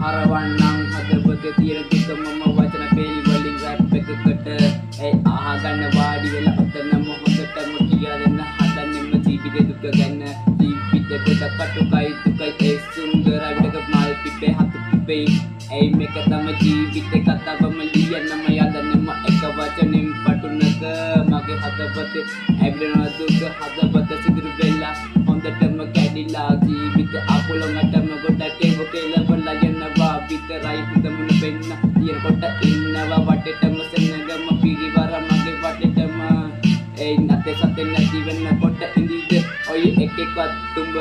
හරවන්නම් හදවතේ තියෙන දුක මම වචන පෙළි වලින් රැප් එකකට අහගන්න වාඩි වෙලා ඔතනම හොඳටම කියලා දෙන්න හදන්නෙම ජීවිතේ දුක ගැන ජීවිතේ කොට කටුකයි දුකයි සුන්දර විදක මල් පිපේ හතු පිපේ මේක තම ජීවිතේ කතාවම ලියන්නම යදන්නෙම එක වචනෙන් පටුනක මගේ හදවතේ ඇවිලෙන දුක හදවත සිදුරු වෙලා හොඳටම කැඩිලා ජීවිත අපලොඟටම ගොඩක් කෙලවලා යනවා විතරයි හදමුණ වෙන්න තියෙන කොට ඉන්නවා වටේටම සෙනගම පිරිවර මගේ වටේටම නැතේ සතේ නැති වෙන්න කොට ඉඳීද ඔය එක එකවත් තුඹ